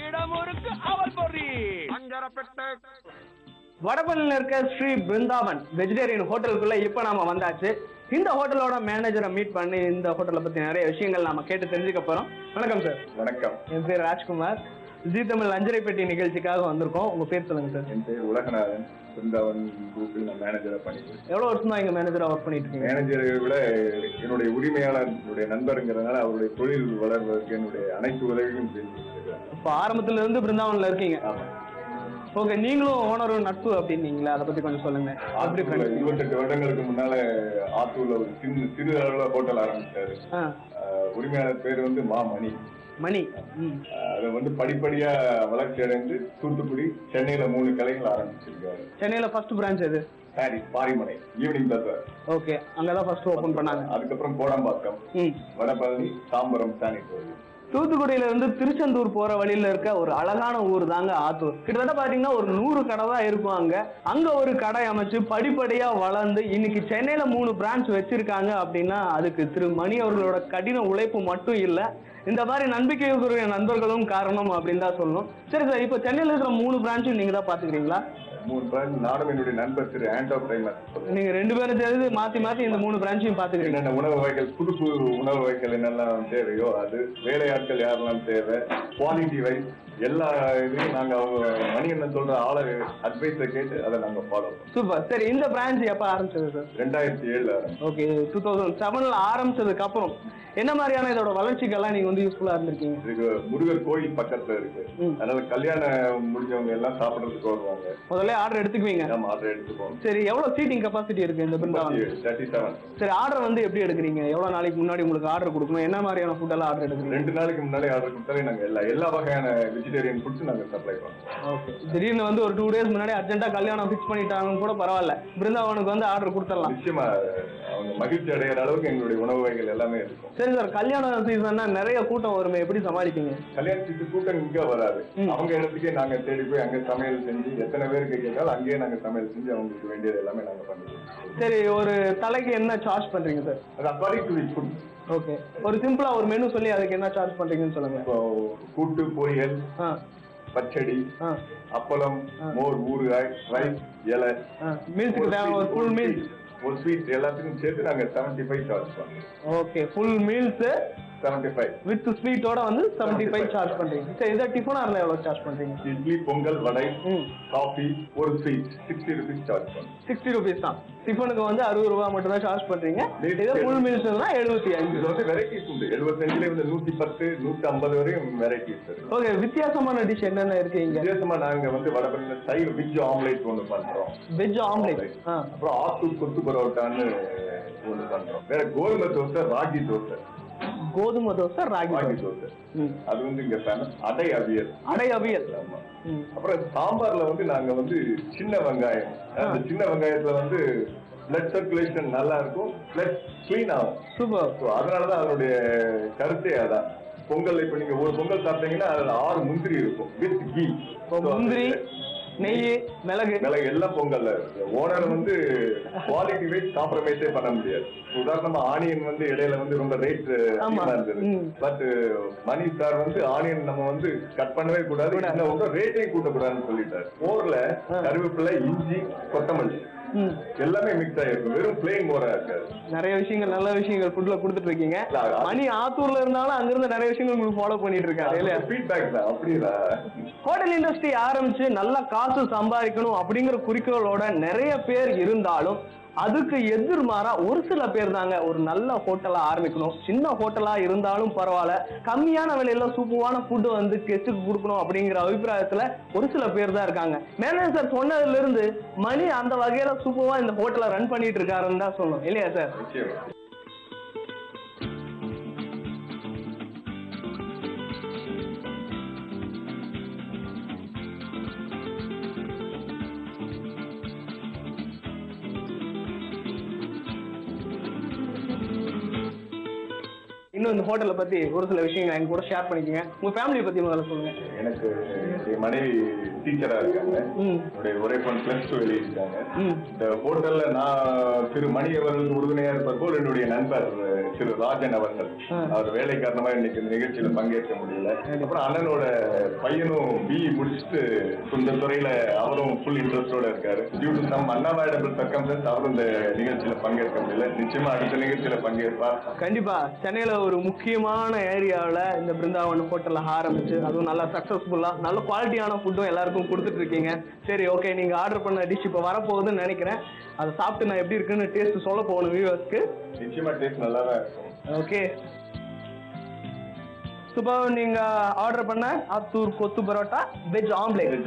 இடமுருக்கு அவல் பொறி அஞ்சரப்பெட்டை வடபழனியில் இருக்க ஸ்ரீ பிருந்தாவன் வெஜிடேரியன் ஹோட்டலுக்குள்ள இப்ப நாம வந்தாச்சு. இந்த ஹோட்டலோட மேனேஜரை மீட் பண்ணி இந்த ஹோட்டலை பத்தி நிறைய விஷயங்கள் நாம கேட்டு தெரிஞ்சுக்க போறோம். வணக்கம் சார். வணக்கம். என் பேர் ராஜ்குமார். ஜி தமிழ் அஞ்சரை பெட்டி நிகழ்ச்சிக்காக வந்திருக்கோம். உங்க பேர் சொல்லுங்க சார். என் பேர் உலகநாதன். பிருந்தாவன் குரூப்பில் நான் மேனேஜரா பண்ணிக்கிறேன். எவ்வளவு வருஷமா இங்க மேனேஜரா ஒர்க் பண்ணிட்டு இருக்கீங்க? மேனேஜரை விட என்னுடைய உரிமையாளர் என்னுடைய நண்பருங்கிறதுனால அவருடைய தொழில் வளர்வதற்கு என்னுடைய அனைத்து உதவியும் செஞ்சுருக்கேன். இப்ப ஆரம்பத்துல இருந்து பிருந்தாவன்ல இருக்கீங்க. ஓகே, நீங்களும் ஓனரும் நட்பு அப்படின்னீங்களா, அதை பத்தி கொஞ்சம் சொல்லுங்க. 28 வருடங்களுக்கு முன்னால ஆத்தூர்ல ஒரு சிறு அளவுல ஹோட்டல் ஆரம்பிச்சாரு. உரிமையாளர் பேர் வந்து மணி. அதை படிப்படியா வளர்ச்சி அடைந்து தூத்துக்குடி, சென்னையில 3 கிளைகள் ஆரம்பிச்சிருக்காரு. சென்னையில ஃபர்ஸ்ட் பிரான்ச் எது? பாரிமனை ஈவினிங் பஜார். ஓகே, அங்கதான் ஃபர்ஸ்ட் ஓபன் பண்ணாங்க. அதுக்கப்புறம் கோடம்பாக்கம், வடபழனி, தாம்பரம், சானிட்டோரி. தூத்துக்குடியில இருந்து திருச்செந்தூர் போற வழியில இருக்க ஒரு அழகான ஊர் தாங்க ஆத்தூர். கிட்டத்தட்ட பாத்தீங்கன்னா ஒரு 100 கடை தான் இருக்கும். அங்க ஒரு கடை அமைச்சு படிப்படியா வளர்ந்து இன்னைக்கு சென்னையில 3 பிரான்ச் வச்சிருக்காங்க. அப்படின்னா அதுக்கு திரு மணி அவர்களோட கடின உழைப்பு மட்டும் இல்ல, இந்த மாதிரி நம்பிக்கைக்குரிய நண்பர்களும் காரணம் அப்படின்னு தான் சொல்லணும். சரி சார், இப்ப சென்னையில இருக்கிற 3 பிரான்ச்சும் நீங்க தான் பாத்துக்கிறீங்களா? 3 பிரான்ச் நானும் என்னுடைய நண்பர் திரு ஆண்டோ பிரைமர். நீங்க 2 பேரும் சேர்ந்து மாத்தி இந்த 3 பிரான்ச்சையும் பாத்துக்கிறீங்க. என்னென்ன உணவு வகைகள், புது உணவு வகைகள் என்னெல்லாம் தேவையோ அது, வேலையாட்கள் யாரெல்லாம் தேவை, குவாலிட்டி வைஸ் எல்லா இதையும் நாங்க அவங்க மணியண்ணன் சொல்ற ஆள அட்வைஸை கேட்டு அதை நாங்க ஃபாலோ. சூப்பர். சரி, இந்த பிரான்ச் எப்ப ஆரம்பிச்சது சார்? 2007. ஓகே, 2007ல ஆரம்பிச்சதுக்கு அப்புறம் என்ன மாதிரியான இதோட வளர்ச்சிக்கெல்லாம் நீங்க யூஸ்ஃபுல்லா இருந்திருக்கீங்க? இதுக்கு முருகர் கோயில் பக்கத்துல இருக்கு, அதனால கல்யாணம் முடிஞ்சவங்க எல்லாம் சாப்பிடறதுக்கு வருவாங்க. முதல்ல ஆர்டர் எடுத்துக்குவீங்க? ஆமா, ஆர்டர் எடுத்துப்போம். சரி, எவ்வளவு சீட்டிங் கெபாசிட்டி இருக்கு இந்த பிருந்தாவன்? 37. சரி, ஆர்டர் எப்படி எடுக்கிறீங்க? எவ்வளவு நாளைக்கு முன்னாடி உங்களுக்கு ஆர்டர் கொடுக்கணும்? என்ன மாதிரியான ஃபுட் எல்லாம் ஆர்டர் எடுக்கிறீங்க? 2 நாளைக்கு முன்னாடி ஆர்டர் கொடுத்தாலே நாங்க எல்லா வகையான வெஜிடேரியன் ஃபுட்ஸ் நாங்க சப்ளை பண்றோம். ஓகே, திடீர்னு ஒரு 2 டேஸ் முன்னாடி அர்ஜென்ட்டா கல்யாணம் ஃபிக்ஸ் பண்ணிட்டாங்கன்னு கூட பரவாயில்ல, பிருந்தாவனுக்கு ஆர்டர் கொடுத்துடலாம். நிச்சயமா அவங்க மகிழ்ச்சி அடைகிற அளவுக்கு எங்களுடைய உணவு வகைகள் எல்லாமே இருக்கும். சரி சார், கல்யாண சீசன்னா நிறைய கூட்டம் வருமே, எப்படி சமாளிப்பீங்க? கல்யாண சீசன் கூட்டம் இங்க வராது, அவங்க இடத்துக்கே நாங்க தேடி போய் அங்க சமையல் செஞ்சு, எத்தனை பேருக்கு கேட்டாலும் அங்கேயே நாங்க சமையல் செஞ்சு அவங்களுக்கு வேண்டியது எல்லாமே நாங்க பண்ணுவோம். சரி, ஒரு தலைக்கு என்ன சார்ஜ் பண்றீங்க சார்? அது according to the food. Okay, ஒரு சிம்பிளா ஒரு மெனு சொல்லி அதுக்கு என்ன சார்ஜ் பண்றீங்கன்னு சொல்லுங்க. கூட்டு, பொரியல், பச்சடி, அப்பளம், மோர், ஊறுகாய், ரைஸ், இலை, மீல்ஸுக்கு தேவை ஒரு ஃபுல் மீல்ஸ், ஒரு ஸ்வீட் எல்லாத்துக்கும் சேர்த்து நாங்க 75 சார்ஜ் பண்றோம். ஓகே, ஃபுல் மீல்ஸ் 75 வித் ஸ்வீட்டோட 75 சார்ஜ் பண்றீங்க. சரி, இதை டிஃபனா இருந்தா எவ்வளவு சார்ஜ் பண்றீங்க? இட்லி, பொங்கல், வடை, காஃபி, ஒரு ஸ்வீட் 60 rupees சார்ஜ் பண்றோம். 60 rupees தான். டிஃபனுக்கு 60 ரூபாய் மட்டும் தான் சார்ஜ் பண்றீங்க. இதே ஃபுல் மீல்ஸ்னா 75. இதுல வெரைட்டிஸ் உண்டு. 75ல 110, 150 வரையும் வெரைட்டிஸ் இருக்கு. ஓகே, வித்தியாசமான டிஷ் என்னென்ன இருக்கு இங்க? வித்தியாசமா நாங்க வடபழனில ஸ்டைல் வெஜ் ஆம்லேட் ஒன்று பண்றோம். வெஜ் ஆம்லேட், அப்புறம் ஆத்தூர் கொத்து பரோட்டான்னு ஒன்று பண்றோம். வேற கோதுமை தோசை, ராகி தோசை. கோதுமை தோசை, ராகி தோசை, அது இங்க ஃபேமஸ். அடை அவியல். ஆமா. அப்புறம் சாம்பார்ல நாங்க சின்ன வெங்காயம், அந்த சின்ன வெங்காயத்துல பிளட் சர்க்குலேஷன் நல்லா இருக்கும், பிளட் கிளீன் ஆகும். சூப்பர். அதனாலதான் அதனுடைய கருத்தே அதான். பொங்கல் இப்ப நீங்க ஒரு பொங்கல் சாப்பிட்டீங்கன்னா அதுல 6 முந்திரி இருக்கும் வித் கீ. முந்திரி, நெய், மிளகு எல்லாம் பொங்கல்ல இருக்கு. ஓனர் குவாலிட்டி வைஸ் காம்ப்ரமைஸே பண்ண முடியாது. உதாரணமா ஆனியன் இடையில ரொம்ப ரேட் இருந்தது. பட் மணி சார் ஆனியன் நம்ம கட் பண்ணவே கூடாது, ரேட்டையும் கூட்டக்கூடாதுன்னு சொல்லிட்டாரு. மோர்ல கருவேப்பிலை, இஞ்சி, கொத்தமல்லி எல்லாமே மிக்ஸ் ஆயிருக்கும். வெறும் பிளேன் மோரா இருக்காது. நிறைய விஷயங்கள், நல்ல விஷயங்கள் ஃபுட்ல கொடுத்துட்டு இருக்கீங்க. மணி ஆத்தூர்ல இருந்தாலும் அங்கிருந்து நிறைய விஷயங்கள் உங்களுக்கு ஃபாலோ பண்ணிட்டு இருக்காரு இல்லையா? ஃபீட்பேக் தான். அப்படியா? ஹோட்டல் இண்டஸ்ட்ரி ஆரம்பிச்சு நல்லா காசு சம்பாதிக்கணும் அப்படிங்கிற குறிக்கோளோட நிறைய பேர் இருந்தாலும் அதுக்கு எதிர்மாறா ஒரு சில பேர் தாங்க ஒரு நல்ல ஹோட்டலா ஆரம்பிக்கணும், சின்ன ஹோட்டலா இருந்தாலும் பரவாயில்ல, கம்மியான விலையில சூப்பரான ஃபுட்டு கெஸ்ட்டுக்கு கொடுக்கணும் அப்படிங்கிற அபிப்பிராயத்துல ஒரு சில பேர் தான் இருக்காங்க. மேனேஜர் சொன்னதுல இருந்து மணி அந்த வகையில சூப்பரா இந்த ஹோட்டலை ரன் பண்ணிட்டு இருக்காருன்னு தான் சொல்லணும் இல்லையா சார்? இன்னும் இந்த ஹோட்டலை பத்தி ஒரு சில விஷயங்கள் எங்க கூட ஷேர் பண்ணிக்கங்க. உங்க ஃபேமிலியை பத்தி முதல்ல சொல்லுங்க. எனக்கு என் மனைவி டீச்சரா இருக்காங்க. என்னுடைய ஒரே பொண்ணு +2 எழுதியிருக்காங்க. இந்த ஹோட்டல்ல நான் திரு மணி அவர்களுக்கு உறுதுணையா இருப்பது போல் என்னுடைய நண்பர் திரு ராஜன் அவர்கள். அவர் வேலை காரணமா இன்னைக்கு இந்த நிகழ்ச்சியில பங்கேற்க முடியல. அப்புறம் அண்ணனோட பையனும் BE முடிச்சுட்டு இந்த துறையில அவரும் ஃபுல் இன்ட்ரெஸ்டோட இருக்காரு. Due to some unavoidable circumstances அவரும் இந்த நிகழ்ச்சியில பங்கேற்க முடியல. நிச்சயமா அடுத்த நிகழ்ச்சியில பங்கேற்பார். கண்டிப்பா சென்னையில ஒரு முக்கியமான ஏரியாவில் இந்த பிருந்தாவன் ஹோட்டல்ல ஆரம்பிச்சு அதுவும் நல்லா சக்சஸ்ஃபுல்லா நல்ல குவாலிட்டியான ஃபுட்டும் எல்லாருக்கும் கொடுத்துட்டு இருக்கீங்க. சரி, ஓகே, நீங்க ஆர்டர் பண்ண டிஷ் இப்போ வரப்போகுதுன்னு நினைக்கிறேன். அதை சாப்பிட்டு நான் எப்படி இருக்குன்னு டேஸ்ட் சொல்ல போகணும் வியூவர்ஸ்க்கு. நிச்சயமா டேஸ்ட் நல்லா தான் இருக்கும். Okay, super. நீங்க ஆர்டர் பண்ண ஆத்தூர் கொத்து பரோட்டா வெஜ் ஆம்லேட்.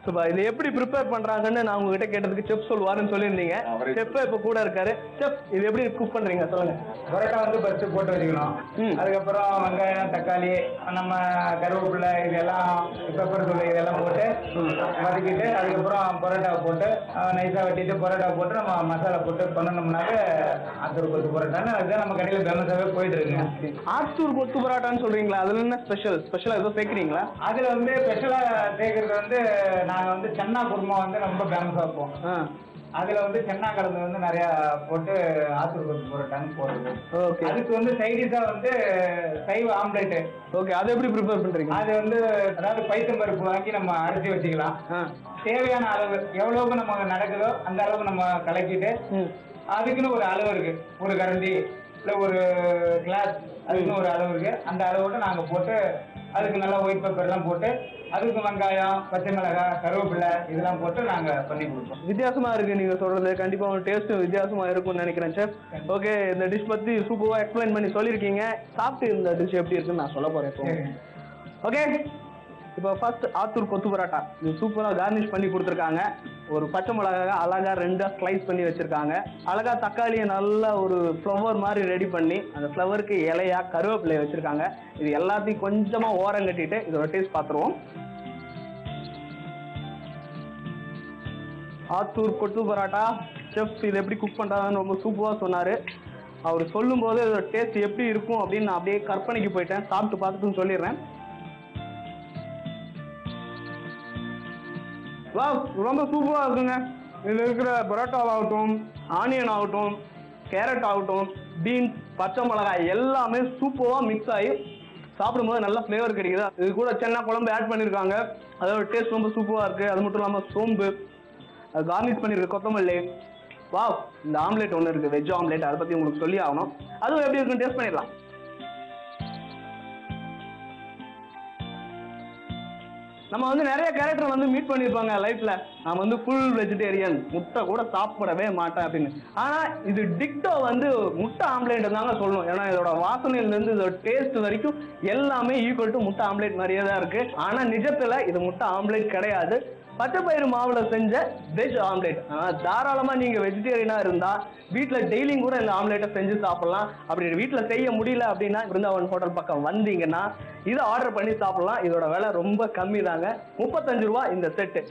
சூப்பர். இது எப்படி ப்ரிப்பேர் பண்றாங்கன்னு நான் உங்ககிட்ட கேட்டதுக்கு செஃப் சொல்லுவாருன்னு சொல்லியிருந்தீங்க. செஃப் இப்ப கூட இருக்காரு. செஃப், இது எப்படி குக் பண்றீங்க சொல்லுங்க. பரோட்டா வந்து ஃபர்ஸ்ட் போட்டு வச்சுக்கணும். அதுக்கப்புறம் வெங்காயம், தக்காளி, நம்ம கருவேப்பிலை, இதெல்லாம் பெப்பர் தூள் இதெல்லாம் போட்டு வதக்கிட்டு அதுக்கப்புறம் பரோட்டாவை போட்டு நைஸா வெட்டிட்டு பரோட்டா போட்டு நம்ம மசாலா போட்டு பண்ணணும்னாக்க ஆத்தூர் கொத்து பரோட்டான்னு அதுதான் நம்ம கடையில் ஃபேமஸாகவே போயிட்டு இருக்குங்க. ஆத்தூர் கொத்து பரோட்டான்னு சொல்றீங்களா? அதுல என்ன ஸ்பெஷலா ஏதோ சேர்க்குறீங்களா? அதுல வந்து ஸ்பெஷலா சேர்க்கறது வந்து நாங்க வந்து சன்னா குருமா வந்து ரொம்ப ஃபேமஸா வைப்போம். அதுல வந்து சென்னா கலந்து வந்து நிறைய போட்டு ஆத்தூர் கொத்து பரோட்டான்னு போடுறது. அதுக்கு வந்து சைடிஷா வந்து சைவ ஆம்லேட். ஓகே, அதை எப்படி ப்ரிப்பேர் பண்றீங்க? அது வந்து அதாவது பைத்தம் பருப்பு வாங்கி நம்ம அரைச்சி வச்சுக்கலாம். தேவையான அளவு எவ்வளவுக்கு நம்ம நடக்குதோ அந்த அளவுக்கு நம்ம கலக்கிட்டு அதுக்குன்னு ஒரு அளவு இருக்கு. ஒரு கரண்டி இல்ல ஒரு கிளாஸ் அதுக்குன்னு ஒரு அளவு இருக்கு. அந்த அளவோட நாங்க போட்டு அதுக்கு நல்லா ஒயிட் பெப்பர் எல்லாம் போட்டு அதுக்கு வெங்காயம், பச்சை மிளகாய், கருவேப்பிலை இதெல்லாம் போட்டு நாங்க பண்ணி கொடுப்போம். வித்தியாசமா இருக்கு நீங்க சொல்றது. கண்டிப்பா உங்க டேஸ்ட் வித்தியாசமா இருக்கும்னு நினைக்கிறேன் செஃப். ஓகே, இந்த டிஷ் பத்தி சூப்பரா எக்ஸ்பிளைன் பண்ணி சொல்லியிருக்கீங்க. சாப்பிட்டு இந்த டிஷ் எப்படி இருக்குன்னு நான் சொல்ல போறேன். ஓகே, இப்போ ஃபர்ஸ்ட் ஆத்தூர் கொத்து பரோட்டா இது சூப்பரா கார்னிஷ் பண்ணி கொடுத்துருக்காங்க. ஒரு பச்சை மிளகாய் அழகா 2 ஸ்லைஸ் பண்ணி வச்சிருக்காங்க. அழகா தக்காளியை நல்லா ஒரு ஃப்ளவர் மாதிரி ரெடி பண்ணி அந்த ஃப்ளவருக்கு இலையா கருவேப்பிலையை வச்சிருக்காங்க. இது எல்லாத்தையும் கொஞ்சமா ஓரம் கட்டிட்டு இதோட டேஸ்ட் பார்த்துருவோம். ஆத்தூர் கொத்து பரோட்டா செஃப் இது எப்படி குக் பண்றாங்கன்னு ரொம்ப சூப்பரா சொன்னாரு. அவர் சொல்லும் போது இதோட டேஸ்ட் எப்படி இருக்கும் அப்படின்னு நான் அப்படியே கற்பனைக்கு போயிட்டேன். சாப்பிட்டு பார்த்துட்டு சொல்லிடுறேன். வா, ரொம்ப சூப்பராக இருக்குங்க. இதில் இருக்கிற பரோட்டாவாகட்டும், ஆனியன் ஆகட்டும், கேரட் ஆகட்டும், பீன்ஸ், பச்சை மிளகாய் எல்லாமே சூப்பராக மிக்ஸ் ஆகி சாப்பிடும்போது நல்ல ஃப்ளேவர் கிடைக்குது. இது கூட சென்னா குழம்பு ஆட் பண்ணியிருக்காங்க. அதோட டேஸ்ட் ரொம்ப சூப்பராக இருக்குது. அது மட்டும் இல்லாமல் சோம்பு, அது கார்னிஷ் பண்ணியிருக்க கொத்தமல்லி. வா, இந்த ஆம்லேட் ஒன்று இருக்குது, வெஜ் ஆம்லேட். அதை பற்றி உங்களுக்கு சொல்லி ஆகணும். அதுவும் எப்படி இருக்குன்னு டேஸ்ட் பண்ணிடலாம். நம்ம வந்து நிறைய கேரக்டர் வந்து மீட் பண்ணியிருப்பாங்க லைஃப்ல. நான் வந்து ஃபுல் வெஜிடேரியன், முட்டை கூட சாப்பிடவே மாட்டேன் அப்படின்னு. ஆனா இது டிக்டோ வந்து முட்டை ஆம்லேட் தாங்க சொல்லணும். ஏன்னா இதோட வாசனையிலிருந்து இதோட டேஸ்ட் வரைக்கும் எல்லாமே ஈக்குவல் டு முட்டை ஆம்லேட் மாதிரியே தான் இருக்கு. ஆனா நிஜத்துல இது முட்டை ஆம்லேட் கிடையாது, பச்சைப்பயிறு மாவுல செஞ்ச வெஜ் ஆம்லேட். தாராளமா நீங்க வெஜிடேரியனா இருந்தா வீட்டுல டெய்லியும் கூட இந்த ஆம்லேட்டை செஞ்சு சாப்பிடலாம். அப்படி வீட்டுல செய்ய முடியல அப்படின்னா பிருந்தாவன் ஹோட்டல் பக்கம் வந்தீங்கன்னா இதை ஆர்டர் பண்ணி சாப்பிடலாம். இதோட விலை ரொம்ப கம்மி தாங்க, 35 ரூபா இந்த செட்டு.